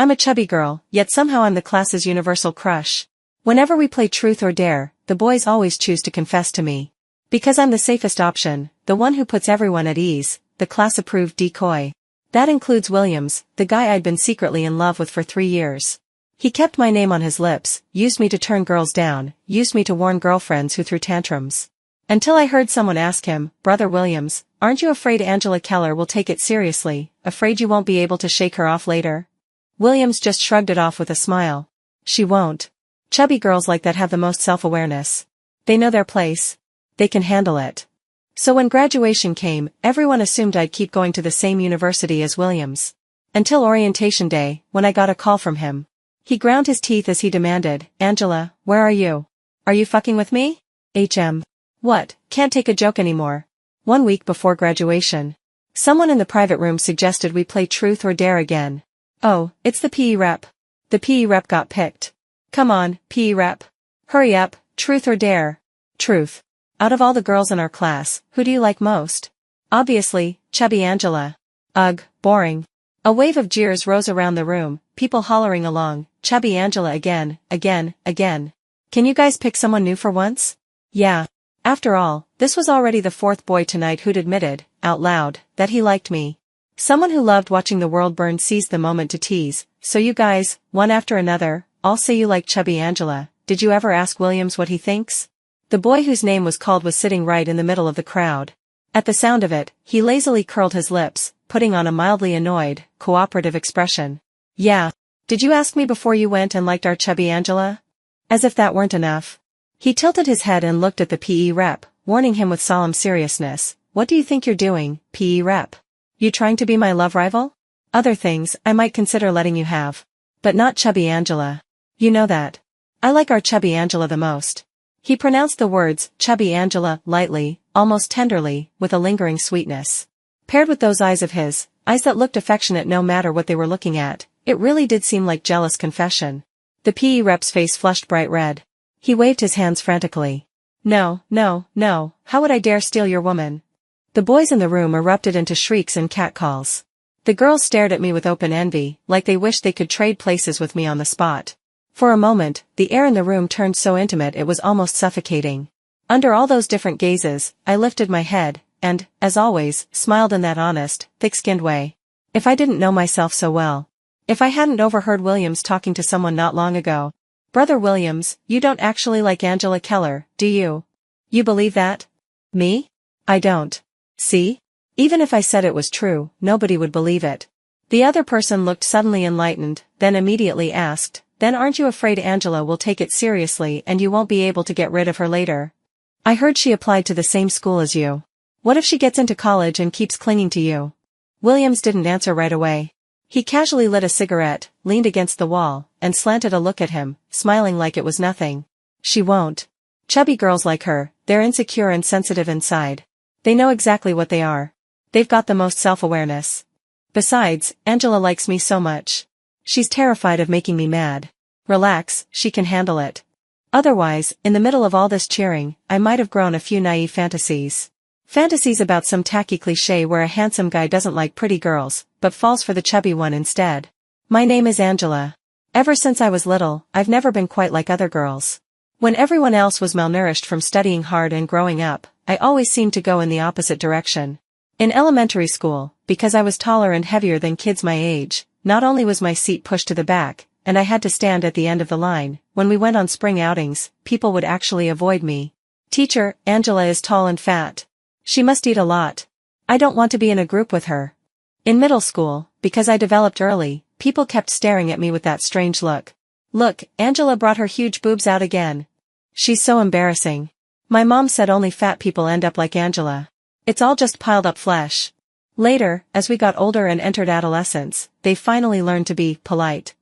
I'm a chubby girl, yet somehow I'm the class's universal crush. Whenever we play truth or dare, the boys always choose to confess to me. Because I'm the safest option, the one who puts everyone at ease, the class-approved decoy. That includes Williams, the guy I'd been secretly in love with for 3 years. He kept my name on his lips, used me to turn girls down, used me to warn girlfriends who threw tantrums. Until I heard someone ask him, "Brother Williams, aren't you afraid Angela Keller will take it seriously, afraid you won't be able to shake her off later?" Williams just shrugged it off with a smile. She won't. Chubby girls like that have the most self-awareness. They know their place. They can handle it. So when graduation came, everyone assumed I'd keep going to the same university as Williams. Until orientation day, when I got a call from him. He ground his teeth as he demanded, "Angela, where are you? Are you fucking with me?" What, can't take a joke anymore. 1 week before graduation. Someone in the private room suggested we play truth or dare again. Oh, it's the PE rep. The PE rep got picked. Come on, PE rep. Hurry up, truth or dare. Truth. Out of all the girls in our class, who do you like most? Obviously, chubby Angela. Ugh, boring. A wave of jeers rose around the room, people hollering along, chubby Angela again, again, again. Can you guys pick someone new for once? Yeah. After all, this was already the 4th boy tonight who'd admitted, out loud, that he liked me. Someone who loved watching the world burn seized the moment to tease, "So you guys, one after another, all say you like chubby Angela, did you ever ask Williams what he thinks?" The boy whose name was called was sitting right in the middle of the crowd. At the sound of it, he lazily curled his lips, putting on a mildly annoyed, cooperative expression. "Yeah. Did you ask me before you went and liked our chubby Angela?" As if that weren't enough. He tilted his head and looked at the PE rep, warning him with solemn seriousness, "What do you think you're doing, PE rep? You trying to be my love rival? Other things I might consider letting you have. But not chubby Angela. You know that. I like our chubby Angela the most." He pronounced the words, chubby Angela, lightly, almost tenderly, with a lingering sweetness. Paired with those eyes of his, eyes that looked affectionate no matter what they were looking at, it really did seem like jealous confession. The PE rep's face flushed bright red. He waved his hands frantically. "No, no, no, how would I dare steal your woman?" The boys in the room erupted into shrieks and catcalls. The girls stared at me with open envy, like they wished they could trade places with me on the spot. For a moment, the air in the room turned so intimate it was almost suffocating. Under all those different gazes, I lifted my head, and, as always, smiled in that honest, thick-skinned way. If I didn't know myself so well. If I hadn't overheard Williams talking to someone not long ago. "Brother Williams, you don't actually like Angela Keller, do you? You believe that?" "Me? I don't. See? Even if I said it was true, nobody would believe it." The other person looked suddenly enlightened, then immediately asked, "Then aren't you afraid Angela will take it seriously and you won't be able to get rid of her later? I heard she applied to the same school as you. What if she gets into college and keeps clinging to you?" Williams didn't answer right away. He casually lit a cigarette, leaned against the wall, and slanted a look at him, smiling like it was nothing. "She won't. Chubby girls like her, they're insecure and sensitive inside. They know exactly what they are. They've got the most self-awareness. Besides, Angela likes me so much. She's terrified of making me mad. Relax, she can handle it." Otherwise, in the middle of all this cheering, I might have grown a few naive fantasies. Fantasies about some tacky cliché where a handsome guy doesn't like pretty girls, but falls for the chubby one instead. My name is Angela. Ever since I was little, I've never been quite like other girls. When everyone else was malnourished from studying hard and growing up, I always seemed to go in the opposite direction. In elementary school, because I was taller and heavier than kids my age, not only was my seat pushed to the back, and I had to stand at the end of the line, when we went on spring outings, people would actually avoid me. "Teacher, Angela is tall and fat. She must eat a lot. I don't want to be in a group with her." In middle school, because I developed early, people kept staring at me with that strange look. "Look, Angela brought her huge boobs out again. She's so embarrassing. My mom said only fat people end up like Angela. It's all just piled up flesh." Later, as we got older and entered adolescence, they finally learned to be polite.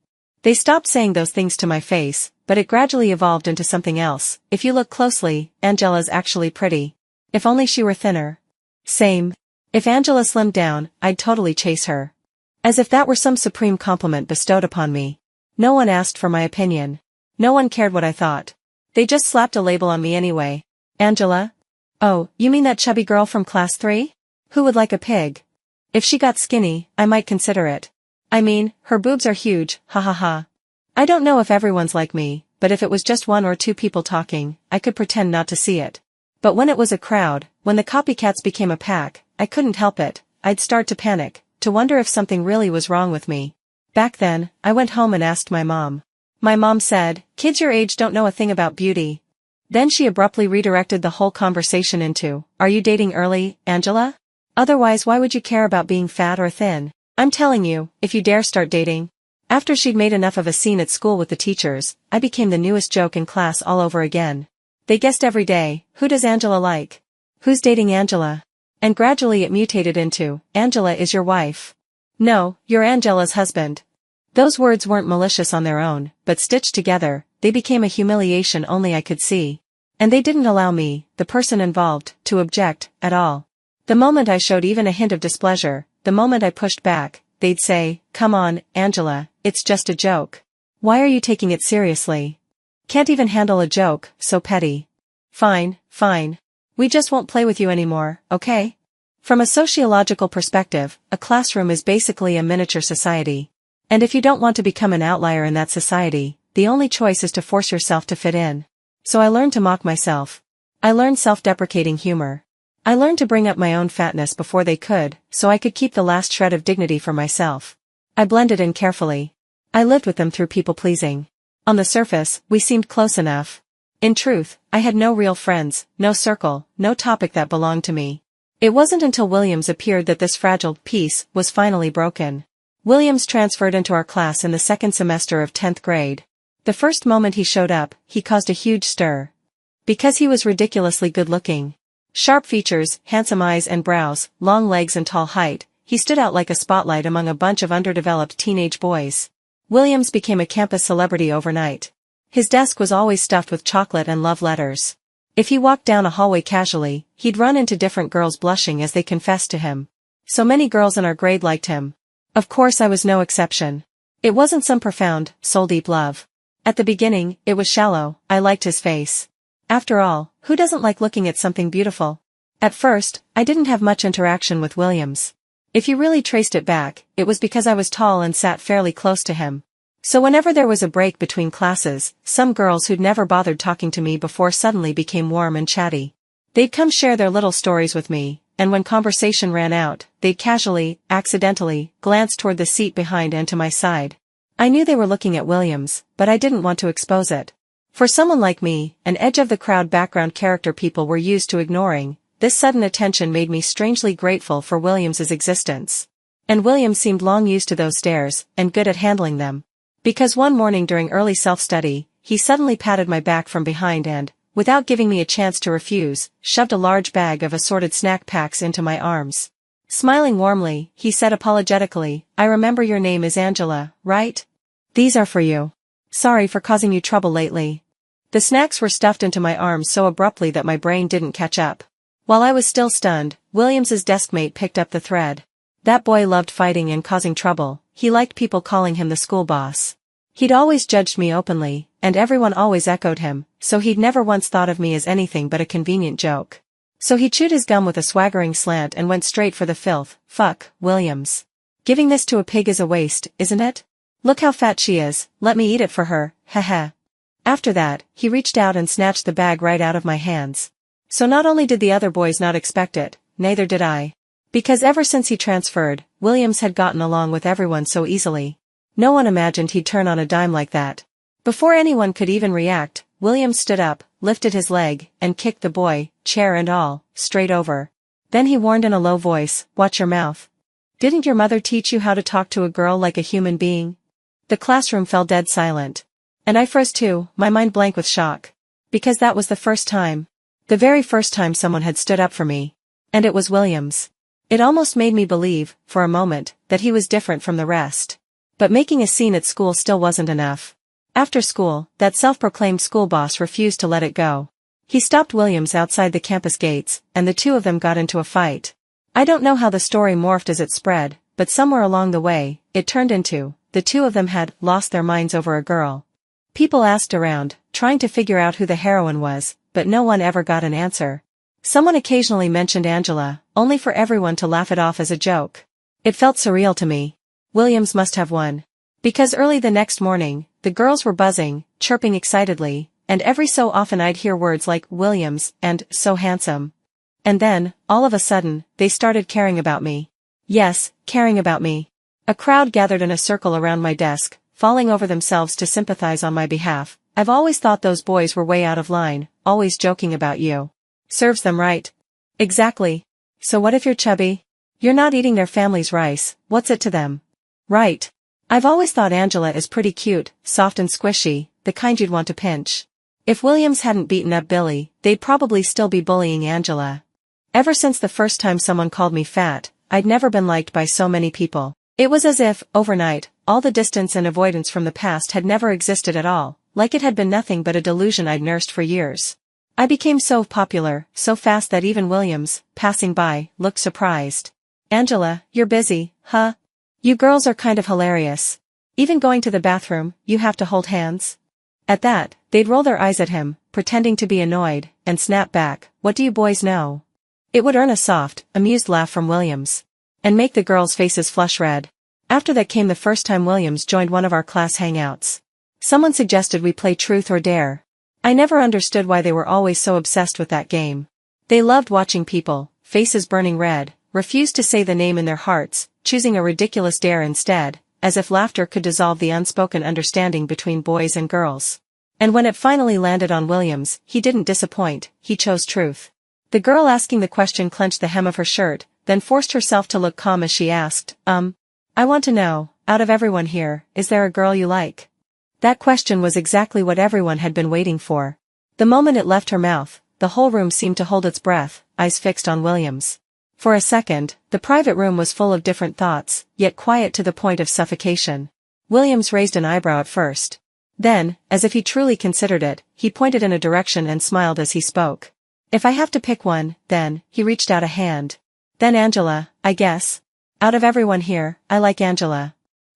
They stopped saying those things to my face, but it gradually evolved into something else. "If you look closely, Angela's actually pretty. If only she were thinner." Same. If Angela slimmed down, I'd totally chase her. As if that were some supreme compliment bestowed upon me. No one asked for my opinion. No one cared what I thought. They just slapped a label on me anyway. "Angela? Oh, you mean that chubby girl from class 3? Who would like a pig? If she got skinny, I might consider it. I mean, her boobs are huge, ha ha ha. I don't know if everyone's like me, but if it was just one or two people talking, I could pretend not to see it. But when it was a crowd, when the copycats became a pack, I couldn't help it. I'd start to panic, to wonder if something really was wrong with me. Back then, I went home and asked my mom. My mom said, "Kids your age don't know a thing about beauty." Then she abruptly redirected the whole conversation into, "Are you dating early, Angela? Otherwise why would you care about being fat or thin? I'm telling you, if you dare start dating." After she'd made enough of a scene at school with the teachers, I became the newest joke in class all over again. They guessed every day, "Who does Angela like? Who's dating Angela?" And gradually it mutated into, "Angela is your wife. No, you're Angela's husband." Those words weren't malicious on their own, but stitched together, they became a humiliation only I could see. And they didn't allow me, the person involved, to object, at all. The moment I showed even a hint of displeasure, the moment I pushed back, they'd say, "Come on, Angela, it's just a joke. Why are you taking it seriously? Can't even handle a joke, so petty. Fine, fine. We just won't play with you anymore, okay?" From a sociological perspective, a classroom is basically a miniature society. And if you don't want to become an outlier in that society, the only choice is to force yourself to fit in. So I learned to mock myself. I learned self-deprecating humor. I learned to bring up my own fatness before they could, so I could keep the last shred of dignity for myself. I blended in carefully. I lived with them through people-pleasing. On the surface, we seemed close enough. In truth, I had no real friends, no circle, no topic that belonged to me. It wasn't until Williams appeared that this fragile peace was finally broken. Williams transferred into our class in the second semester of 10th grade. The first moment he showed up, he caused a huge stir. Because he was ridiculously good-looking. Sharp features, handsome eyes and brows, long legs and tall height, he stood out like a spotlight among a bunch of underdeveloped teenage boys. Williams became a campus celebrity overnight. His desk was always stuffed with chocolate and love letters. If he walked down a hallway casually, he'd run into different girls blushing as they confessed to him. So many girls in our grade liked him. Of course I was no exception. It wasn't some profound, soul-deep love. At the beginning, it was shallow. I liked his face. After all, who doesn't like looking at something beautiful? At first, I didn't have much interaction with Williams. If you really traced it back, it was because I was tall and sat fairly close to him. So whenever there was a break between classes, some girls who'd never bothered talking to me before suddenly became warm and chatty. They'd come share their little stories with me, and when conversation ran out, they'd casually, accidentally, glance toward the seat behind and to my side. I knew they were looking at Williams, but I didn't want to expose it. For someone like me, an edge-of-the-crowd background character people were used to ignoring, this sudden attention made me strangely grateful for Williams's existence. And Williams seemed long used to those stares, and good at handling them. Because one morning during early self-study, he suddenly patted my back from behind and, without giving me a chance to refuse, shoved a large bag of assorted snack packs into my arms. Smiling warmly, he said apologetically, "I remember your name is Angela, right? These are for you. Sorry for causing you trouble lately." The snacks were stuffed into my arms so abruptly that my brain didn't catch up. While I was still stunned, Williams's deskmate picked up the thread. That boy loved fighting and causing trouble. He liked people calling him the school boss. He'd always judged me openly, and everyone always echoed him, so he'd never once thought of me as anything but a convenient joke. So he chewed his gum with a swaggering slant and went straight for the filth. "Fuck, Williams. Giving this to a pig is a waste, isn't it? Look how fat she is, let me eat it for her, heh." After that, he reached out and snatched the bag right out of my hands. So not only did the other boys not expect it, neither did I. Because ever since he transferred, Williams had gotten along with everyone so easily. No one imagined he'd turn on a dime like that. Before anyone could even react, Williams stood up, lifted his leg, and kicked the boy, chair and all, straight over. Then he warned in a low voice, "Watch your mouth. Didn't your mother teach you how to talk to a girl like a human being?" The classroom fell dead silent. And I froze too, my mind blank with shock. Because that was the first time. The very first time someone had stood up for me. And it was Williams. It almost made me believe, for a moment, that he was different from the rest. But making a scene at school still wasn't enough. After school, that self-proclaimed school boss refused to let it go. He stopped Williams outside the campus gates, and the two of them got into a fight. I don't know how the story morphed as it spread, but somewhere along the way, it turned into, the two of them had lost their minds over a girl. People asked around, trying to figure out who the heroine was, but no one ever got an answer. Someone occasionally mentioned Angela, only for everyone to laugh it off as a joke. It felt surreal to me. Williams must have won. Because early the next morning, the girls were buzzing, chirping excitedly, and every so often I'd hear words like Williams and so handsome. And then, all of a sudden, they started caring about me. Yes, caring about me. A crowd gathered in a circle around my desk, falling over themselves to sympathize on my behalf. I've always thought those boys were way out of line, always joking about you. Serves them right. Exactly. So what if you're chubby? You're not eating their family's rice, what's it to them? Right. I've always thought Angela is pretty cute, soft and squishy, the kind you'd want to pinch. If Williams hadn't beaten up Billy, they'd probably still be bullying Angela. Ever since the first time someone called me fat, I'd never been liked by so many people. It was as if, overnight, all the distance and avoidance from the past had never existed at all, like it had been nothing but a delusion I'd nursed for years. I became so popular, so fast that even Williams, passing by, looked surprised. Angela, you're busy, huh? You girls are kind of hilarious. Even going to the bathroom, you have to hold hands? At that, they'd roll their eyes at him, pretending to be annoyed, and snap back, what do you boys know? It would earn a soft, amused laugh from Williams. And make the girls' faces flush red. After that came the first time Williams joined one of our class hangouts. Someone suggested we play Truth or Dare. I never understood why they were always so obsessed with that game. They loved watching people, faces burning red, refuse to say the name in their hearts, choosing a ridiculous dare instead, as if laughter could dissolve the unspoken understanding between boys and girls. And when it finally landed on Williams, he didn't disappoint, he chose truth. The girl asking the question clenched the hem of her shirt, then forced herself to look calm as she asked, I want to know, out of everyone here, is there a girl you like? That question was exactly what everyone had been waiting for. The moment it left her mouth, the whole room seemed to hold its breath, eyes fixed on Williams. For a second, the private room was full of different thoughts, yet quiet to the point of suffocation. Williams raised an eyebrow at first. Then, as if he truly considered it, he pointed in a direction and smiled as he spoke. If I have to pick one, then, he reached out a hand. Then Angela, I guess. Out of everyone here, I like Angela.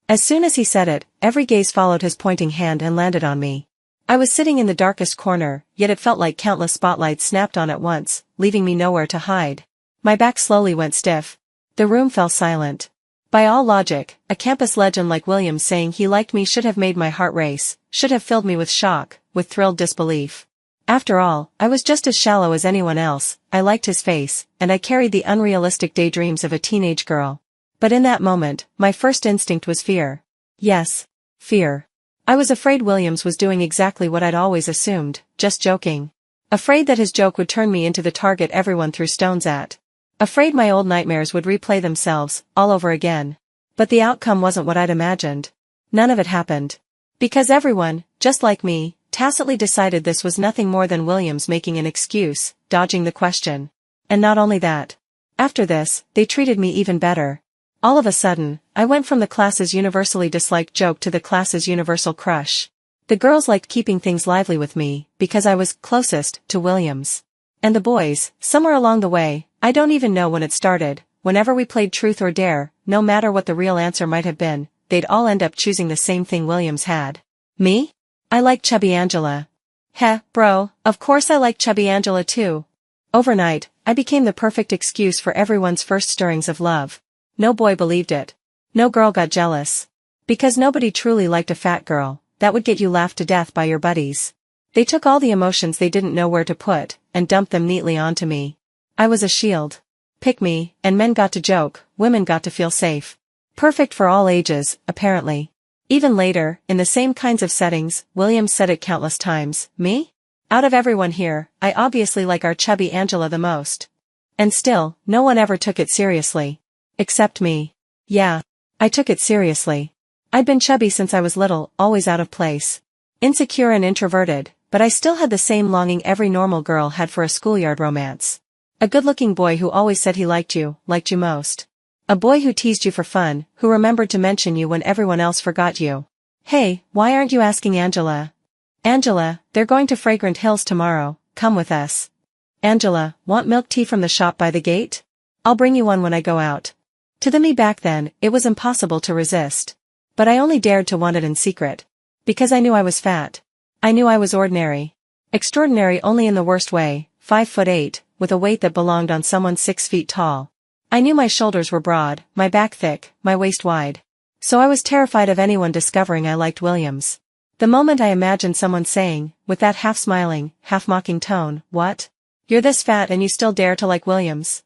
As soon as he said it, every gaze followed his pointing hand and landed on me. I was sitting in the darkest corner, yet it felt like countless spotlights snapped on at once, leaving me nowhere to hide. My back slowly went stiff. The room fell silent. By all logic, a campus legend like Williams saying he liked me should have made my heart race, should have filled me with shock, with thrilled disbelief. After all, I was just as shallow as anyone else, I liked his face, and I carried the unrealistic daydreams of a teenage girl. But in that moment, my first instinct was fear. Yes, fear. I was afraid Williams was doing exactly what I'd always assumed, just joking. Afraid that his joke would turn me into the target everyone threw stones at. Afraid my old nightmares would replay themselves, all over again. But the outcome wasn't what I'd imagined. None of it happened. Because everyone, just like me, tacitly decided this was nothing more than Williams making an excuse, dodging the question. And not only that. After this, they treated me even better. All of a sudden, I went from the class's universally disliked joke to the class's universal crush. The girls liked keeping things lively with me, because I was closest to Williams. And the boys, somewhere along the way, I don't even know when it started, whenever we played Truth or Dare, no matter what the real answer might have been, they'd all end up choosing the same thing Williams had. Me? I like chubby Angela. Heh, bro, of course I like chubby Angela too. Overnight, I became the perfect excuse for everyone's first stirrings of love. No boy believed it. No girl got jealous. Because nobody truly liked a fat girl, that would get you laughed to death by your buddies. They took all the emotions they didn't know where to put, and dumped them neatly onto me. I was a shield. Pick me, and men got to joke, women got to feel safe. Perfect for all ages, apparently. Even later, in the same kinds of settings, Williams said it countless times, me? Out of everyone here, I obviously like our chubby Angela the most. And still, no one ever took it seriously. Except me. Yeah. I took it seriously. I'd been chubby since I was little, always out of place. Insecure and introverted, but I still had the same longing every normal girl had for a schoolyard romance. A good-looking boy who always said he liked you most. A boy who teased you for fun, who remembered to mention you when everyone else forgot you. Hey, why aren't you asking Angela? Angela, they're going to Fragrant Hills tomorrow, come with us. Angela, want milk tea from the shop by the gate? I'll bring you one when I go out. To the me back then, it was impossible to resist. But I only dared to want it in secret. Because I knew I was fat. I knew I was ordinary. Extraordinary only in the worst way, 5'8", with a weight that belonged on someone 6 feet tall. I knew my shoulders were broad, my back thick, my waist wide. So I was terrified of anyone discovering I liked Williams. The moment I imagined someone saying, with that half-smiling, half-mocking tone, "What? You're this fat and you still dare to like Williams?"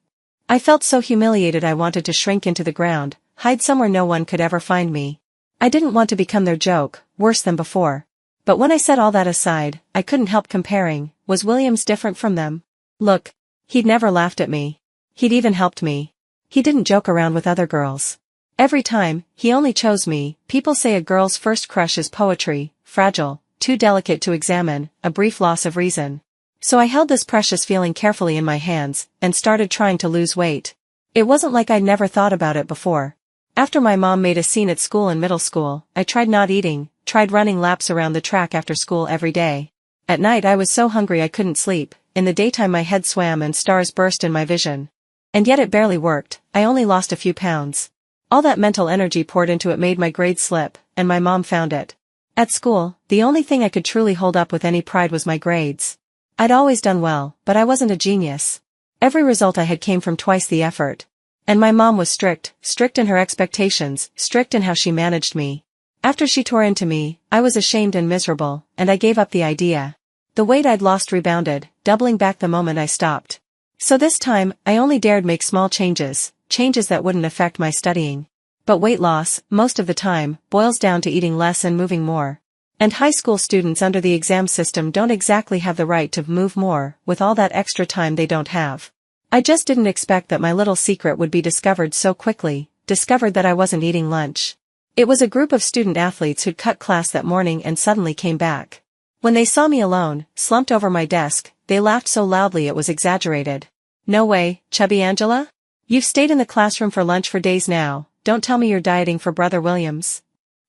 I felt so humiliated I wanted to shrink into the ground, hide somewhere no one could ever find me. I didn't want to become their joke, worse than before. But when I set all that aside, I couldn't help comparing, was Williams different from them? Look. He'd never laughed at me. He'd even helped me. He didn't joke around with other girls. Every time, he only chose me. People say a girl's first crush is poetry, fragile, too delicate to examine, a brief loss of reason. So I held this precious feeling carefully in my hands, and started trying to lose weight. It wasn't like I'd never thought about it before. After my mom made a scene at school in middle school, I tried not eating, tried running laps around the track after school every day. At night I was so hungry I couldn't sleep, in the daytime my head swam and stars burst in my vision. And yet it barely worked, I only lost a few pounds. All that mental energy poured into it made my grades slip, and my mom found it. At school, the only thing I could truly hold up with any pride was my grades. I'd always done well, but I wasn't a genius. Every result I had came from twice the effort. And my mom was strict in her expectations, strict in how she managed me. After she tore into me, I was ashamed and miserable, and I gave up the idea. The weight I'd lost rebounded, doubling back the moment I stopped. So this time, I only dared make small changes that wouldn't affect my studying. But weight loss, most of the time, boils down to eating less and moving more. And high school students under the exam system don't exactly have the right to move more, with all that extra time they don't have. I just didn't expect that my little secret would be discovered so quickly, discovered that I wasn't eating lunch. It was a group of student athletes who'd cut class that morning and suddenly came back. When they saw me alone, slumped over my desk, they laughed so loudly it was exaggerated. "No way, Chubby Angela? You've stayed in the classroom for lunch for days now, don't tell me you're dieting for Brother Williams."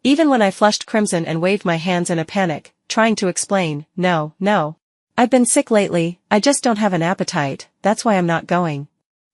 Even when I flushed crimson and waved my hands in a panic, trying to explain, No. I've been sick lately, I just don't have an appetite, that's why I'm not going.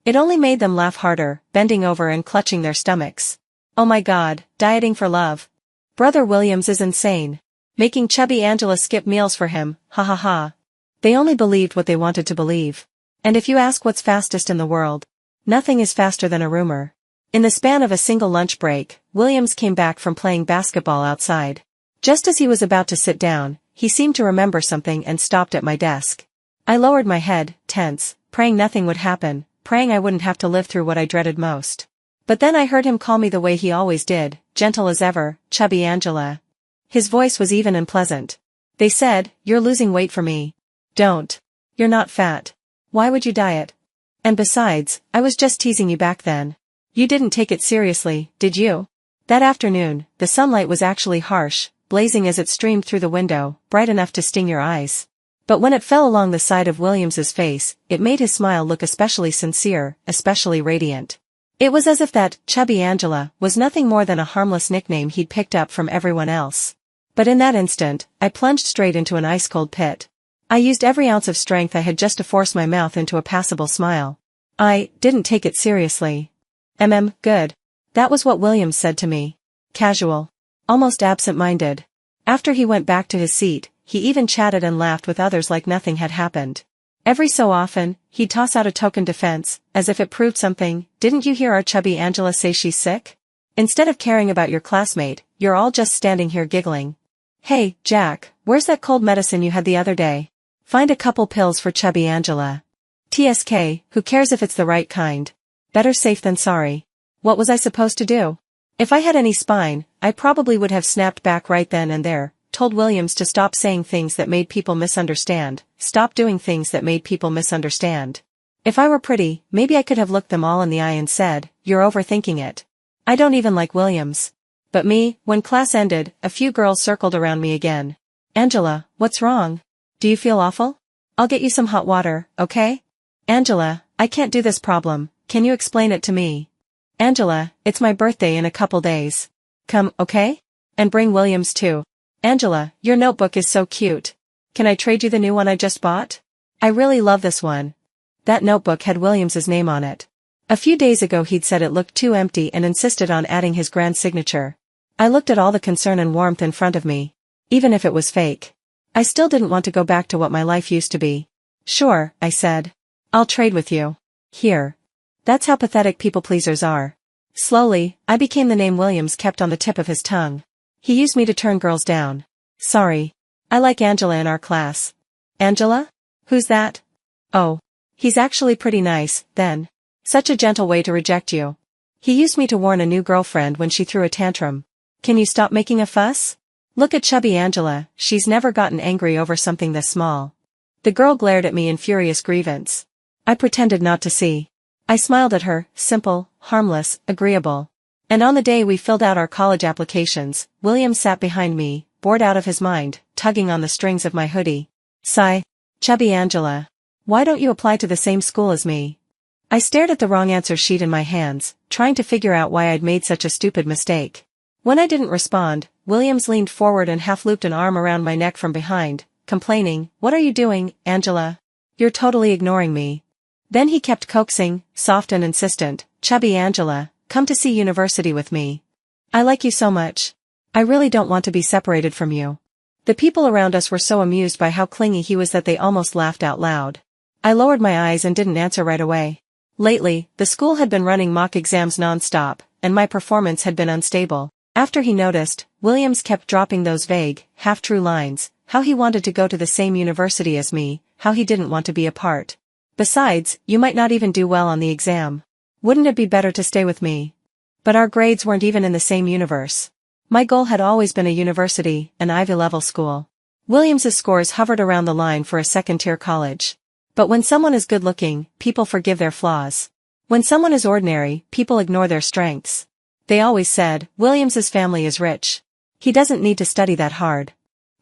It only made them laugh harder, bending over and clutching their stomachs. Oh my God, dieting for love. Brother Williams is insane. Making Chubby Angela skip meals for him, ha ha ha. They only believed what they wanted to believe. And if you ask what's fastest in the world, nothing is faster than a rumor. In the span of a single lunch break, Williams came back from playing basketball outside. Just as he was about to sit down, he seemed to remember something and stopped at my desk. I lowered my head, tense, praying nothing would happen, praying I wouldn't have to live through what I dreaded most. But then I heard him call me the way he always did, gentle as ever, Chubby Angela. His voice was even and pleasant. "They said, you're losing weight for me. Don't. You're not fat. Why would you diet? And besides, I was just teasing you back then. You didn't take it seriously, did you?" That afternoon, the sunlight was actually harsh, blazing as it streamed through the window, bright enough to sting your eyes. But when it fell along the side of Williams's face, it made his smile look especially sincere, especially radiant. It was as if that Chubby Angela was nothing more than a harmless nickname he'd picked up from everyone else. But in that instant, I plunged straight into an ice-cold pit. I used every ounce of strength I had just to force my mouth into a passable smile. I didn't take it seriously. Good. That was what Williams said to me. Casual. Almost absent-minded. After he went back to his seat, he even chatted and laughed with others like nothing had happened. Every so often, he'd toss out a token defense, as if it proved something. "Didn't you hear our Chubby Angela say she's sick? Instead of caring about your classmate, you're all just standing here giggling. Hey, Jack, where's that cold medicine you had the other day? Find a couple pills for Chubby Angela. TSK, who cares if it's the right kind? Better safe than sorry." What was I supposed to do? If I had any spine, I probably would have snapped back right then and there, told Williams to stop saying things that made people misunderstand, stop doing things that made people misunderstand. If I were pretty, maybe I could have looked them all in the eye and said, "You're overthinking it. I don't even like Williams." But me, when class ended, a few girls circled around me again. "Angela, what's wrong? Do you feel awful? I'll get you some hot water, okay? Angela, I can't do this problem, can you explain it to me? Angela, it's my birthday in a couple days. Come, okay? And bring Williams too. Angela, your notebook is so cute. Can I trade you the new one I just bought? I really love this one." That notebook had Williams's name on it. A few days ago he'd said it looked too empty and insisted on adding his grand signature. I looked at all the concern and warmth in front of me. Even if it was fake. I still didn't want to go back to what my life used to be. "Sure," I said. "I'll trade with you. Here." That's how pathetic people-pleasers are. Slowly, I became the name Williams kept on the tip of his tongue. He used me to turn girls down. Sorry. I like Angela in our class. Angela? Who's that? Oh. He's actually pretty nice, then. Such a gentle way to reject you. He used me to warn a new girlfriend when she threw a tantrum. Can you stop making a fuss? Look at chubby Angela, she's never gotten angry over something this small. The girl glared at me in furious grievance. I pretended not to see. I smiled at her, simple, harmless, agreeable. And on the day we filled out our college applications, William sat behind me, bored out of his mind, tugging on the strings of my hoodie. Sigh. Chubby Angela. Why don't you apply to the same school as me? I stared at the wrong answer sheet in my hands, trying to figure out why I'd made such a stupid mistake. When I didn't respond, Williams leaned forward and half-looped an arm around my neck from behind, complaining, "What are you doing, Angela? You're totally ignoring me." Then he kept coaxing, soft and insistent, "Chubby Angela, come to see university with me. I like you so much. I really don't want to be separated from you." The people around us were so amused by how clingy he was that they almost laughed out loud. I lowered my eyes and didn't answer right away. Lately, the school had been running mock exams non-stop, and my performance had been unstable. After he noticed, Williams kept dropping those vague, half-true lines, how he wanted to go to the same university as me, how he didn't want to be apart. Besides, you might not even do well on the exam. Wouldn't it be better to stay with me? But our grades weren't even in the same universe. My goal had always been a university, an Ivy-level school. Williams's scores hovered around the line for a second-tier college. But when someone is good-looking, people forgive their flaws. When someone is ordinary, people ignore their strengths. They always said, Williams's family is rich. He doesn't need to study that hard.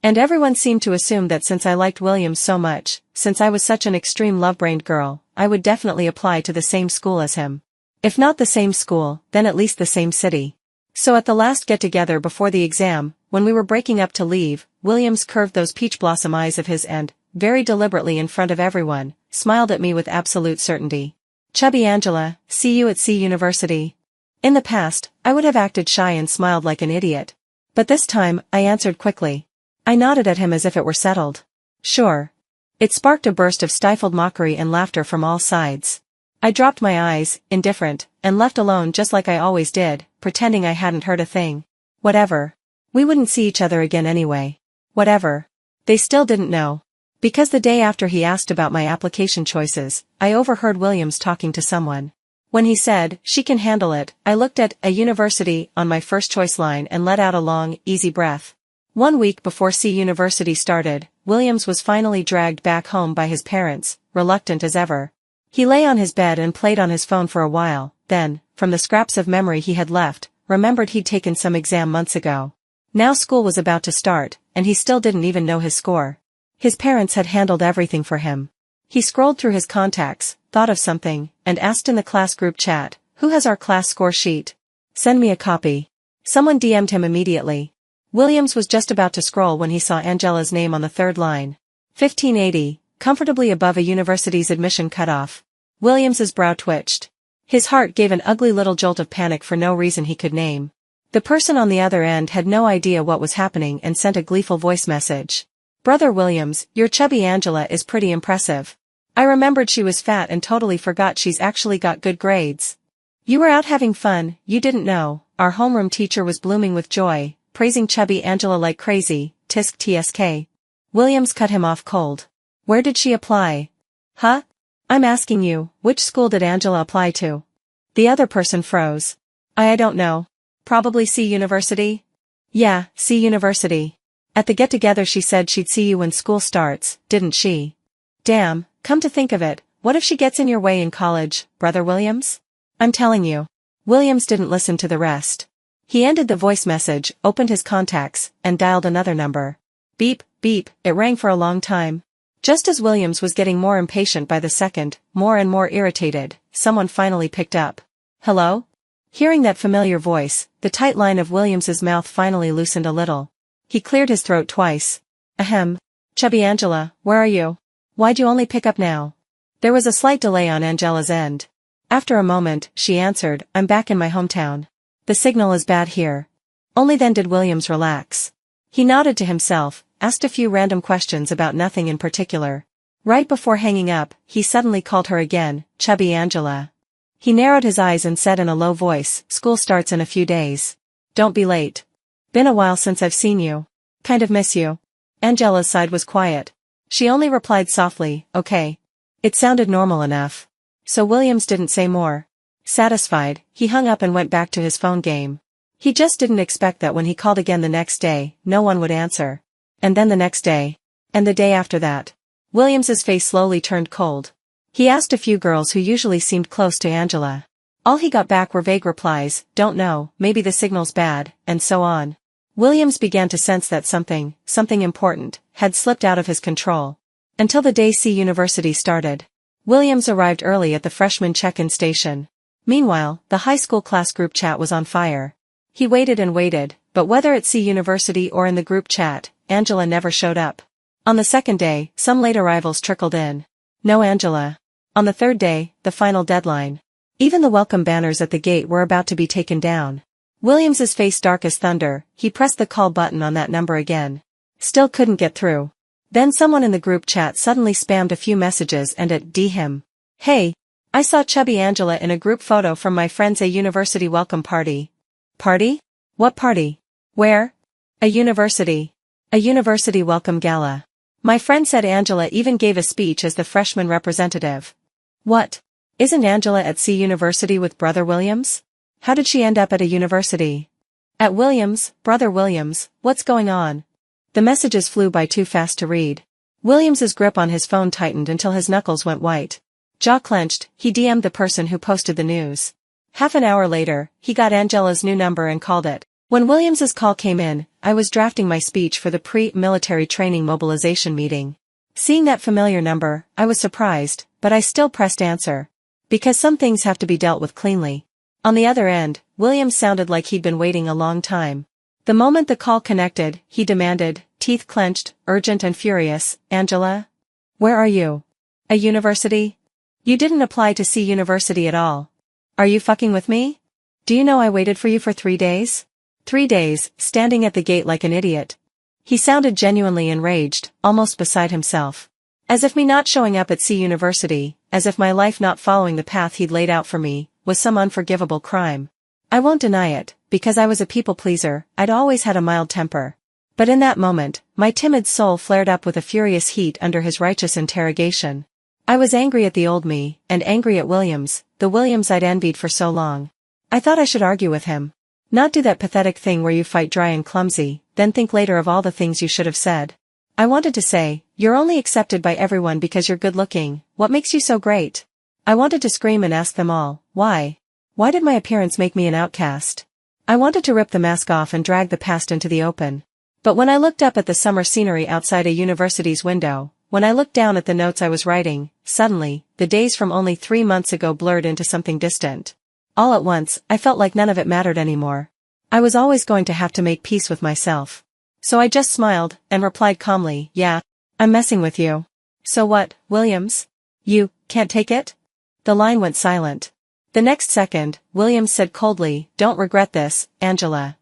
And everyone seemed to assume that since I liked Williams so much, since I was such an extreme love-brained girl, I would definitely apply to the same school as him. If not the same school, then at least the same city. So at the last get-together before the exam, when we were breaking up to leave, Williams curved those peach blossom eyes of his and, very deliberately in front of everyone, smiled at me with absolute certainty. "Chubby Angela, see you at C University." In the past, I would have acted shy and smiled like an idiot. But this time, I answered quickly. I nodded at him as if it were settled. Sure. It sparked a burst of stifled mockery and laughter from all sides. I dropped my eyes, indifferent, and left alone just like I always did, pretending I hadn't heard a thing. Whatever. We wouldn't see each other again anyway. Whatever. They still didn't know. Because the day after he asked about my application choices, I overheard Williams talking to someone. When he said, "She can handle it," I looked at a university on my first choice line and let out a long, easy breath. 1 week before C University started, Williams was finally dragged back home by his parents, reluctant as ever. He lay on his bed and played on his phone for a while, then, from the scraps of memory he had left, remembered he'd taken some exam months ago. Now school was about to start, and he still didn't even know his score. His parents had handled everything for him. He scrolled through his contacts, thought of something, and asked in the class group chat, "Who has our class score sheet? Send me a copy." Someone DM'd him immediately. Williams was just about to scroll when he saw Angela's name on the third line. 1580, comfortably above a university's admission cutoff. Williams's brow twitched. His heart gave an ugly little jolt of panic for no reason he could name. The person on the other end had no idea what was happening and sent a gleeful voice message. "Brother Williams, your chubby Angela is pretty impressive. I remembered she was fat and totally forgot she's actually got good grades. You were out having fun, you didn't know." Our homeroom teacher was blooming with joy, praising chubby Angela like crazy, tisk tsk. Williams cut him off cold. "Where did she apply?" "Huh? I'm asking you, which school did Angela apply to?" The other person froze. I don't know. Probably C University?" "Yeah, C University. At the get-together she said she'd see you when school starts, didn't she?" "Damn, come to think of it, what if she gets in your way in college, Brother Williams? I'm telling you." Williams didn't listen to the rest. He ended the voice message, opened his contacts, and dialed another number. Beep, beep, it rang for a long time. Just as Williams was getting more impatient by the second, more and more irritated, someone finally picked up. "Hello?" Hearing that familiar voice, the tight line of Williams's mouth finally loosened a little. He cleared his throat twice. "Ahem. Chubby Angela, where are you? Why'd you only pick up now?" There was a slight delay on Angela's end. After a moment, she answered, "I'm back in my hometown. The signal is bad here." Only then did Williams relax. He nodded to himself, asked a few random questions about nothing in particular. Right before hanging up, he suddenly called her again, "Chubby Angela." He narrowed his eyes and said in a low voice, "School starts in a few days. Don't be late. Been a while since I've seen you. Kind of miss you." Angela's side was quiet. She only replied softly, "Okay." It sounded normal enough. So Williams didn't say more. Satisfied, he hung up and went back to his phone game. He just didn't expect that when he called again the next day, no one would answer. And then the next day. And the day after that. Williams's face slowly turned cold. He asked a few girls who usually seemed close to Angela. All he got back were vague replies, "Don't know, maybe the signal's bad," and so on. Williams began to sense that something important, had slipped out of his control. Until the day C University started. Williams arrived early at the freshman check-in station. Meanwhile, the high school class group chat was on fire. He waited and waited, but whether at C University or in the group chat, Angela never showed up. On the second day, some late arrivals trickled in. No Angela. On the third day, the final deadline. Even the welcome banners at the gate were about to be taken down. Williams's face dark as thunder, he pressed the call button on that number again. Still couldn't get through. Then someone in the group chat suddenly spammed a few messages and it D him. "Hey, I saw chubby Angela in a group photo from my friend's a university welcome party." "Party? What party? Where?" "A university. A university welcome gala. My friend said Angela even gave a speech as the freshman representative." "What? Isn't Angela at C University with Brother Williams? How did she end up at a university?" "At Williams, Brother Williams, what's going on?" The messages flew by too fast to read. Williams's grip on his phone tightened until his knuckles went white. Jaw clenched, he DM'd the person who posted the news. Half an hour later, he got Angela's new number and called it. When Williams's call came in, I was drafting my speech for the pre-military training mobilization meeting. Seeing that familiar number, I was surprised, but I still pressed answer. Because some things have to be dealt with cleanly. On the other end, Williams sounded like he'd been waiting a long time. The moment the call connected, he demanded, teeth clenched, urgent and furious, "Angela? Where are you? A university? You didn't apply to C University at all. Are you fucking with me? Do you know I waited for you for 3 days? 3 days, standing at the gate like an idiot." He sounded genuinely enraged, almost beside himself. As if me not showing up at C University, as if my life not following the path he'd laid out for me, was some unforgivable crime. I won't deny it, because I was a people pleaser, I'd always had a mild temper. But in that moment, my timid soul flared up with a furious heat under his righteous interrogation. I was angry at the old me, and angry at Williams, the Williams I'd envied for so long. I thought I should argue with him. Not do that pathetic thing where you fight dry and clumsy, then think later of all the things you should have said. I wanted to say, "You're only accepted by everyone because you're good looking, what makes you so great?" I wanted to scream and ask them all, why? Why did my appearance make me an outcast? I wanted to rip the mask off and drag the past into the open. But when I looked up at the summer scenery outside a university's window, when I looked down at the notes I was writing, suddenly, the days from only 3 months ago blurred into something distant. All at once, I felt like none of it mattered anymore. I was always going to have to make peace with myself. So I just smiled, and replied calmly, "Yeah, I'm messing with you." "So what, Williams? You can't take it?" The line went silent. The next second, Williams said coldly, "Don't regret this, Angela."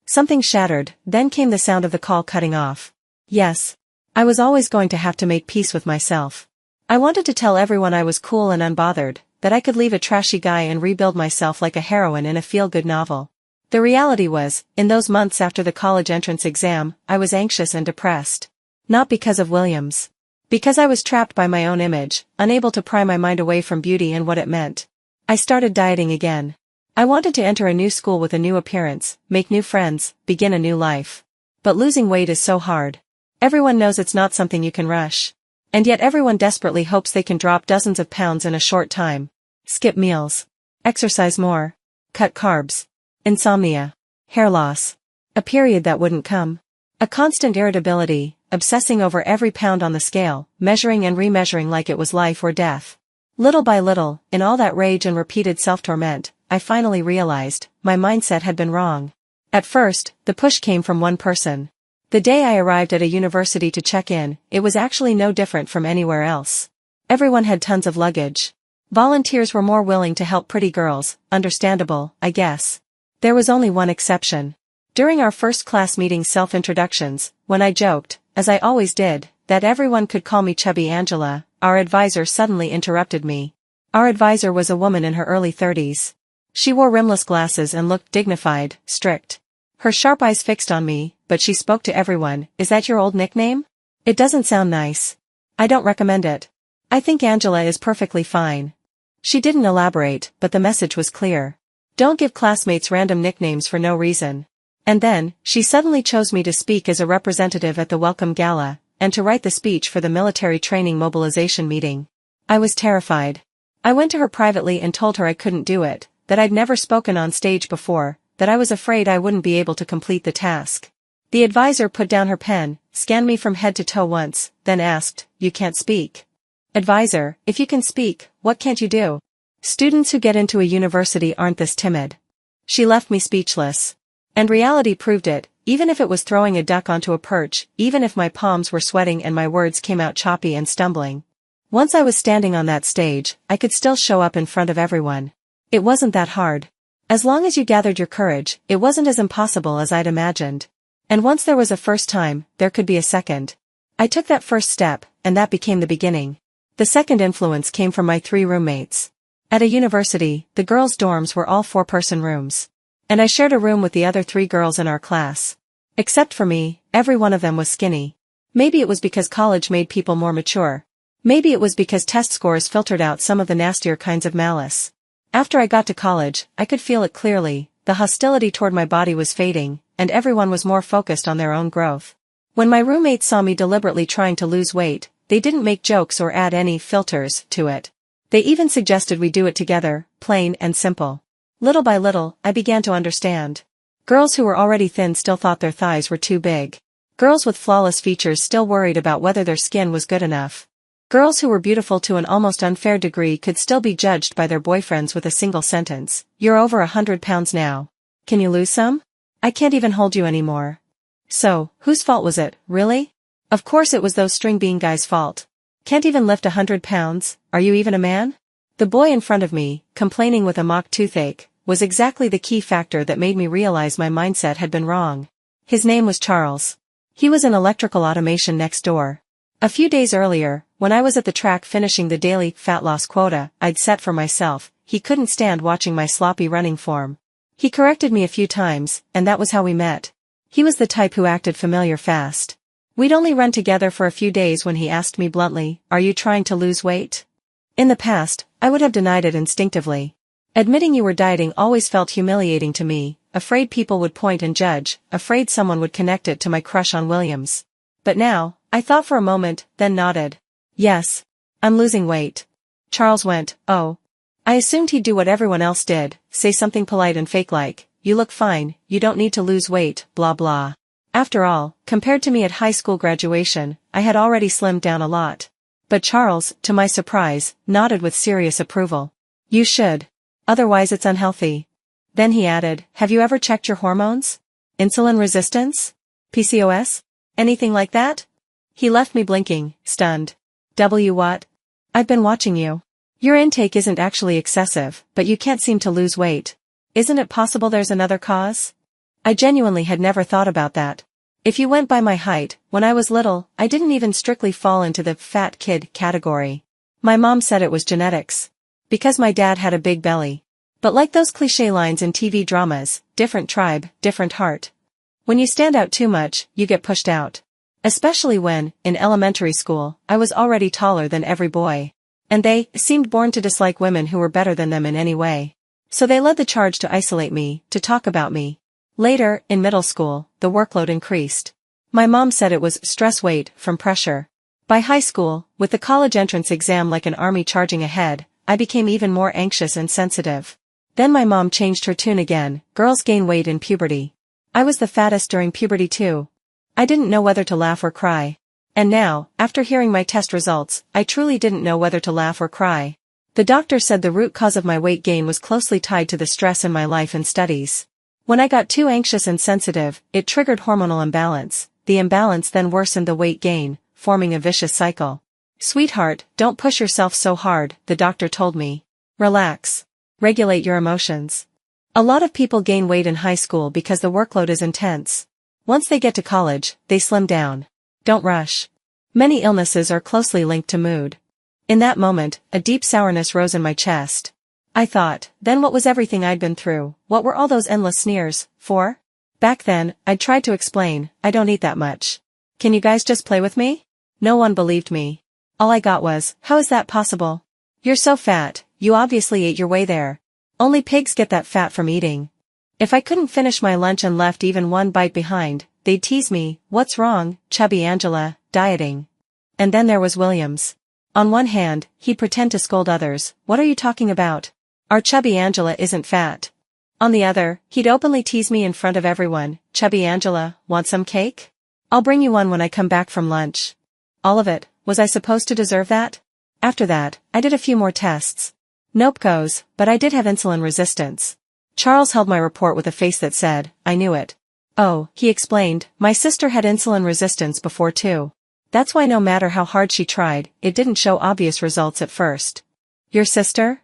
Something shattered, then came the sound of the call cutting off. Yes. I was always going to have to make peace with myself. I wanted to tell everyone I was cool and unbothered, that I could leave a trashy guy and rebuild myself like a heroine in a feel-good novel. The reality was, in those months after the college entrance exam, I was anxious and depressed. Not because of Williams. Because I was trapped by my own image, unable to pry my mind away from beauty and what it meant. I started dieting again. I wanted to enter a new school with a new appearance, make new friends, begin a new life. But losing weight is so hard. Everyone knows it's not something you can rush. And yet everyone desperately hopes they can drop dozens of pounds in a short time. Skip meals. Exercise more. Cut carbs. Insomnia. Hair loss. A period that wouldn't come. A constant irritability, obsessing over every pound on the scale, measuring and remeasuring like it was life or death. Little by little, in all that rage and repeated self-torment, I finally realized, my mindset had been wrong. At first, the push came from one person. The day I arrived at a university to check in, it was actually no different from anywhere else. Everyone had tons of luggage. Volunteers were more willing to help pretty girls, understandable, I guess. There was only one exception. During our first class meeting self-introductions, when I joked, as I always did, that everyone could call me Chubby Angela, our advisor suddenly interrupted me. Our advisor was a woman in her early 30s. She wore rimless glasses and looked dignified, strict. Her sharp eyes fixed on me, but she spoke to everyone. Is that your old nickname? It doesn't sound nice. I don't recommend it. I think Angela is perfectly fine. She didn't elaborate, but the message was clear. Don't give classmates random nicknames for no reason. And then, she suddenly chose me to speak as a representative at the welcome gala, and to write the speech for the military training mobilization meeting. I was terrified. I went to her privately and told her I couldn't do it, that I'd never spoken on stage before, that I was afraid I wouldn't be able to complete the task. The advisor put down her pen, scanned me from head to toe once, then asked, "You can't speak?" Advisor, if you can speak, what can't you do? Students who get into a university aren't this timid. She left me speechless. And reality proved it, even if it was throwing a duck onto a perch, even if my palms were sweating and my words came out choppy and stumbling. Once I was standing on that stage, I could still show up in front of everyone. It wasn't that hard. As long as you gathered your courage, it wasn't as impossible as I'd imagined. And once there was a first time, there could be a second. I took that first step, and that became the beginning. The second influence came from my 3 roommates. At a university, the girls' dorms were all 4-person rooms. And I shared a room with the other 3 girls in our class. Except for me, every one of them was skinny. Maybe it was because college made people more mature. Maybe it was because test scores filtered out some of the nastier kinds of malice. After I got to college, I could feel it clearly. The hostility toward my body was fading, and everyone was more focused on their own growth. When my roommates saw me deliberately trying to lose weight, they didn't make jokes or add any filters to it. They even suggested we do it together, plain and simple. Little by little, I began to understand. Girls who were already thin still thought their thighs were too big. Girls with flawless features still worried about whether their skin was good enough. Girls who were beautiful to an almost unfair degree could still be judged by their boyfriends with a single sentence. "You're over 100 pounds now. Can you lose some? I can't even hold you anymore." So, whose fault was it, really? Of course it was those string bean guys' fault. Can't even lift 100 pounds, are you even a man? The boy in front of me, complaining with a mock toothache, was exactly the key factor that made me realize my mindset had been wrong. His name was Charles. He was in electrical automation next door. A few days earlier, when I was at the track finishing the daily fat loss quota I'd set for myself, he couldn't stand watching my sloppy running form. He corrected me a few times, and that was how we met. He was the type who acted familiar fast. We'd only run together for a few days when he asked me bluntly, "Are you trying to lose weight?" In the past, I would have denied it instinctively. Admitting you were dieting always felt humiliating to me, afraid people would point and judge, afraid someone would connect it to my crush on Williams. But now, I thought for a moment, then nodded. "Yes. I'm losing weight." Charles went, "Oh." I assumed he'd do what everyone else did, say something polite and fake like, "You look fine, you don't need to lose weight, blah blah." After all, compared to me at high school graduation, I had already slimmed down a lot. But Charles, to my surprise, nodded with serious approval. "You should. Otherwise it's unhealthy." Then he added, "Have you ever checked your hormones? Insulin resistance? PCOS? Anything like that?" He left me blinking, stunned. What? "I've been watching you. Your intake isn't actually excessive, but you can't seem to lose weight. Isn't it possible there's another cause?" I genuinely had never thought about that. If you went by my height, when I was little, I didn't even strictly fall into the fat kid category. My mom said it was genetics. Because my dad had a big belly. But like those cliché lines in TV dramas, different tribe, different heart. When you stand out too much, you get pushed out. Especially when, in elementary school, I was already taller than every boy. And they seemed born to dislike women who were better than them in any way. So they led the charge to isolate me, to talk about me. Later, in middle school, the workload increased. My mom said it was stress weight from pressure. By high school, with the college entrance exam like an army charging ahead, I became even more anxious and sensitive. Then my mom changed her tune again, girls gain weight in puberty. I was the fattest during puberty too. I didn't know whether to laugh or cry. And now, after hearing my test results, I truly didn't know whether to laugh or cry. The doctor said the root cause of my weight gain was closely tied to the stress in my life and studies. When I got too anxious and sensitive, it triggered hormonal imbalance. The imbalance then worsened the weight gain, forming a vicious cycle. "Sweetheart, don't push yourself so hard," the doctor told me. "Relax. Regulate your emotions." A lot of people gain weight in high school because the workload is intense. Once they get to college, they slim down. Don't rush. Many illnesses are closely linked to mood. In that moment, a deep sourness rose in my chest. I thought, then what was everything I'd been through, what were all those endless sneers, for? Back then, I'd tried to explain, I don't eat that much. Can you guys just play with me? No one believed me. All I got was, how is that possible? You're so fat, you obviously ate your way there. Only pigs get that fat from eating. If I couldn't finish my lunch and left even one bite behind, they'd tease me, what's wrong, chubby Angela, dieting. And then there was Williams. On one hand, he'd pretend to scold others, what are you talking about? Our chubby Angela isn't fat. On the other, he'd openly tease me in front of everyone, chubby Angela, want some cake? I'll bring you one when I come back from lunch. All of it, was I supposed to deserve that? After that, I did a few more tests. Nope goes, but I did have insulin resistance. Charles held my report with a face that said, I knew it. Oh, he explained, my sister had insulin resistance before too. That's why no matter how hard she tried, it didn't show obvious results at first. Your sister?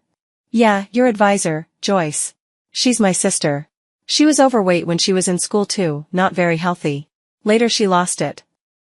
Yeah, your advisor, Joyce. She's my sister. She was overweight when she was in school too, not very healthy. Later she lost it.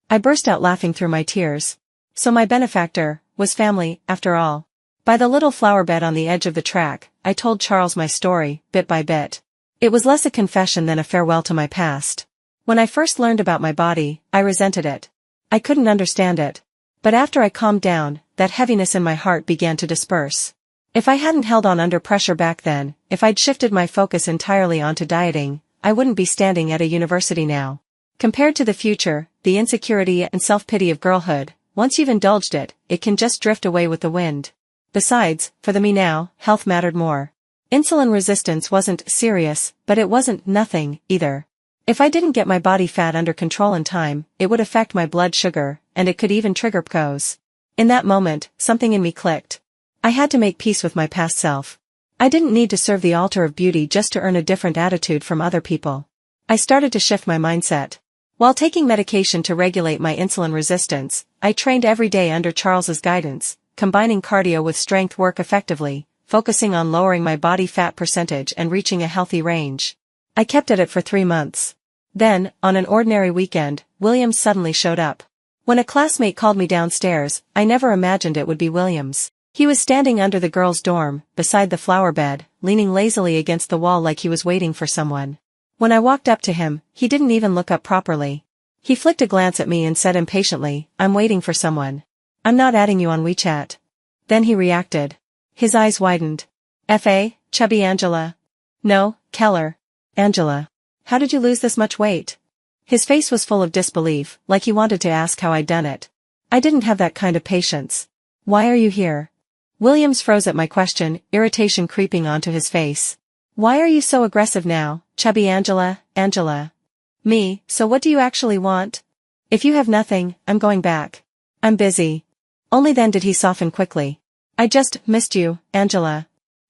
I burst out laughing through my tears. So my benefactor was family, after all. By the little flower bed on the edge of the track, I told Charles my story, bit by bit. It was less a confession than a farewell to my past. When I first learned about my body, I resented it. I couldn't understand it. But after I calmed down, that heaviness in my heart began to disperse. If I hadn't held on under pressure back then, if I'd shifted my focus entirely onto dieting, I wouldn't be standing at a university now. Compared to the future, the insecurity and self-pity of girlhood, once you've indulged it, it can just drift away with the wind. Besides, for the me now, health mattered more. Insulin resistance wasn't serious, but it wasn't nothing, either. If I didn't get my body fat under control in time, it would affect my blood sugar, and it could even trigger PCOS. In that moment, something in me clicked. I had to make peace with my past self. I didn't need to serve the altar of beauty just to earn a different attitude from other people. I started to shift my mindset. While taking medication to regulate my insulin resistance, I trained every day under Charles's guidance, combining cardio with strength work effectively, focusing on lowering my body fat percentage and reaching a healthy range. I kept at it for 3 months. Then, on an ordinary weekend, Williams suddenly showed up. When a classmate called me downstairs, I never imagined it would be Williams. He was standing under the girls' dorm, beside the flower bed, leaning lazily against the wall like he was waiting for someone. When I walked up to him, he didn't even look up properly. He flicked a glance at me and said impatiently, I'm waiting for someone. I'm not adding you on WeChat. Then he reacted. His eyes widened. F.A., chubby Angela. No, Keller. Angela. How did you lose this much weight? His face was full of disbelief, like he wanted to ask how I'd done it. I didn't have that kind of patience. Why are you here? Williams froze at my question, irritation creeping onto his face. Why are you so aggressive now, chubby Angela, Angela? Me, so what do you actually want? If you have nothing, I'm going back. I'm busy. Only then did he soften quickly. I just missed you, Angela.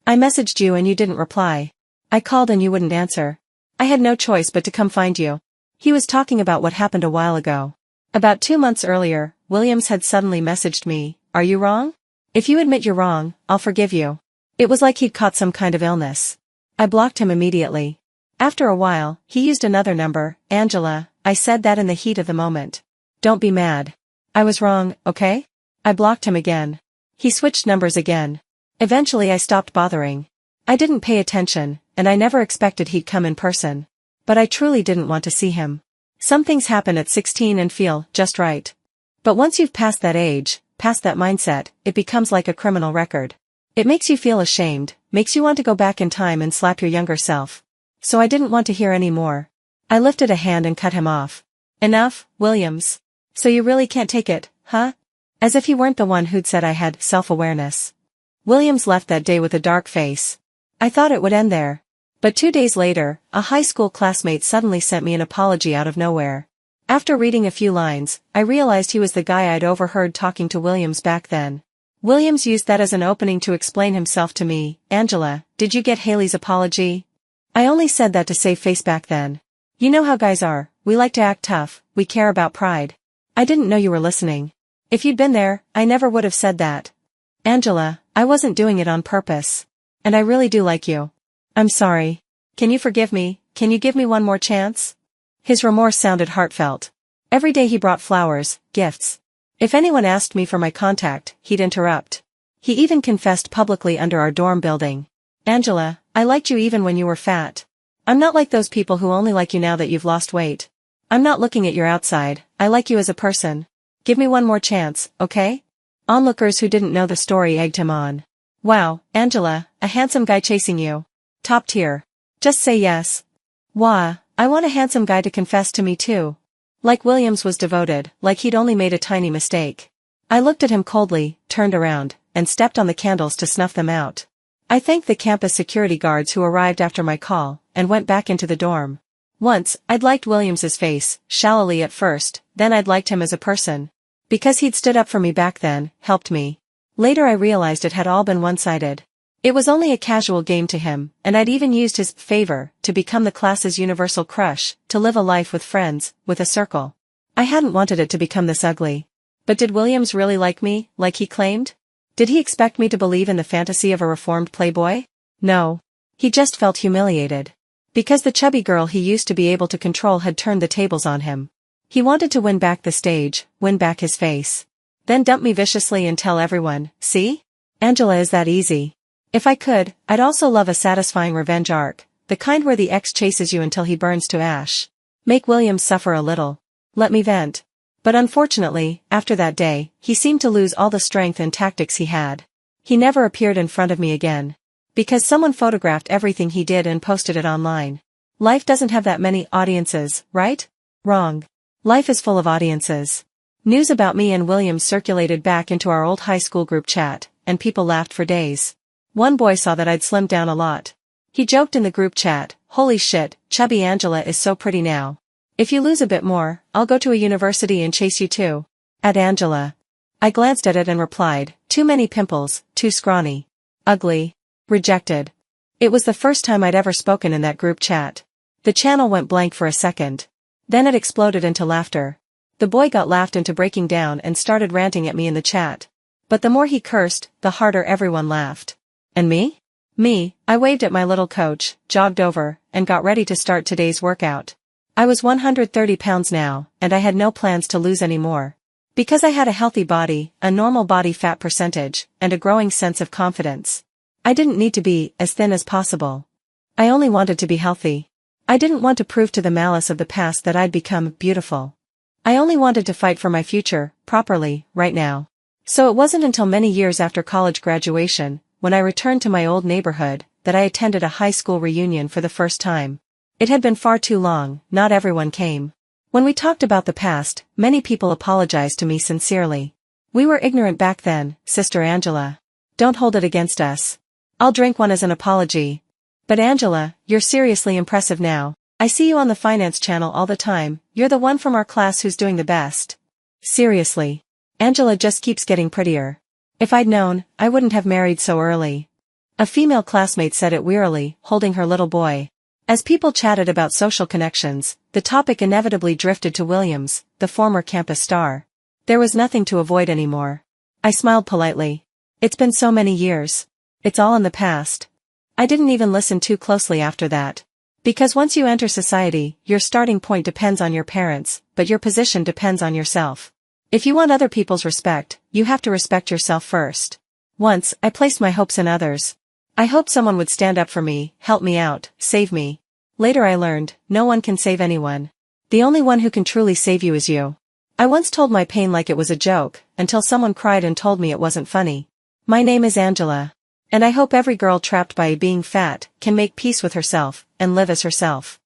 I messaged you and you didn't reply. I called and you wouldn't answer. I had no choice but to come find you. He was talking about what happened a while ago. About 2 months earlier, Williams had suddenly messaged me, are you wrong? If you admit you're wrong, I'll forgive you. It was like he'd caught some kind of illness. I blocked him immediately. After a while, he used another number, Angela, I said that in the heat of the moment. Don't be mad. I was wrong, okay? I blocked him again. He switched numbers again. Eventually I stopped bothering. I didn't pay attention, and I never expected he'd come in person. But I truly didn't want to see him. Some things happen at 16 and feel just right. But once you've passed that age, past that mindset, it becomes like a criminal record. It makes you feel ashamed, makes you want to go back in time and slap your younger self. So I didn't want to hear any more. I lifted a hand and cut him off. Enough, Williams. So you really can't take it, huh? As if he weren't the one who'd said I had self-awareness. Williams left that day with a dark face. I thought it would end there. But 2 days later, a high school classmate suddenly sent me an apology out of nowhere. After reading a few lines, I realized he was the guy I'd overheard talking to Williams back then. Williams used that as an opening to explain himself to me. Angela, did you get Haley's apology? I only said that to save face back then. You know how guys are, we like to act tough, we care about pride. I didn't know you were listening. If you'd been there, I never would have said that. Angela, I wasn't doing it on purpose. And I really do like you. I'm sorry. Can you forgive me? Can you give me one more chance? His remorse sounded heartfelt. Every day he brought flowers, gifts. If anyone asked me for my contact, he'd interrupt. He even confessed publicly under our dorm building. Angela, I liked you even when you were fat. I'm not like those people who only like you now that you've lost weight. I'm not looking at your outside, I like you as a person. Give me one more chance, okay? Onlookers who didn't know the story egged him on. Wow, Angela, a handsome guy chasing you. Top tier. Just say yes. Wah, I want a handsome guy to confess to me too. Like Williams was devoted, like he'd only made a tiny mistake. I looked at him coldly, turned around, and stepped on the candles to snuff them out. I thanked the campus security guards who arrived after my call, and went back into the dorm. Once, I'd liked Williams's face, shallowly at first, then I'd liked him as a person. Because he'd stood up for me back then, helped me. Later I realized it had all been one-sided. It was only a casual game to him, and I'd even used his favor to become the class's universal crush, to live a life with friends, with a circle. I hadn't wanted it to become this ugly. But did Williams really like me, like he claimed? Did he expect me to believe in the fantasy of a reformed playboy? No. He just felt humiliated. Because the chubby girl he used to be able to control had turned the tables on him. He wanted to win back the stage, win back his face. Then dump me viciously and tell everyone, see? Angela is that easy. If I could, I'd also love a satisfying revenge arc, the kind where the ex chases you until he burns to ash. Make Williams suffer a little. Let me vent. But unfortunately, after that day, he seemed to lose all the strength and tactics he had. He never appeared in front of me again. Because someone photographed everything he did and posted it online. Life doesn't have that many audiences, right? Wrong. Life is full of audiences. News about me and Williams circulated back into our old high school group chat, and people laughed for days. One boy saw that I'd slimmed down a lot. He joked in the group chat, "Holy shit, chubby Angela is so pretty now. If you lose a bit more, I'll go to a university and chase you too." At Angela. I glanced at it and replied, "Too many pimples, too scrawny. Ugly. Rejected." It was the first time I'd ever spoken in that group chat. The channel went blank for a second. Then it exploded into laughter. The boy got laughed into breaking down and started ranting at me in the chat. But the more he cursed, the harder everyone laughed. And me? Me, I waved at my little coach, jogged over, and got ready to start today's workout. I was 130 pounds now, and I had no plans to lose any more. Because I had a healthy body, a normal body fat percentage, and a growing sense of confidence. I didn't need to be as thin as possible. I only wanted to be healthy. I didn't want to prove to the malice of the past that I'd become beautiful. I only wanted to fight for my future, properly, right now. So it wasn't until many years after college graduation, when I returned to my old neighborhood, that I attended a high school reunion for the first time. It had been far too long, not everyone came. When we talked about the past, many people apologized to me sincerely. We were ignorant back then, Sister Angela. Don't hold it against us. I'll drink one as an apology. But Angela, you're seriously impressive now. I see you on the finance channel all the time, you're the one from our class who's doing the best. Seriously. Angela just keeps getting prettier. If I'd known, I wouldn't have married so early. A female classmate said it wearily, holding her little boy. As people chatted about social connections, the topic inevitably drifted to Williams, the former campus star. There was nothing to avoid anymore. I smiled politely. It's been so many years. It's all in the past. I didn't even listen too closely after that. Because once you enter society, your starting point depends on your parents, but your position depends on yourself. If you want other people's respect, you have to respect yourself first. Once, I placed my hopes in others. I hoped someone would stand up for me, help me out, save me. Later I learned, no one can save anyone. The only one who can truly save you is you. I once told my pain like it was a joke, until someone cried and told me it wasn't funny. My name is Angela. And I hope every girl trapped by being fat can make peace with herself, and live as herself.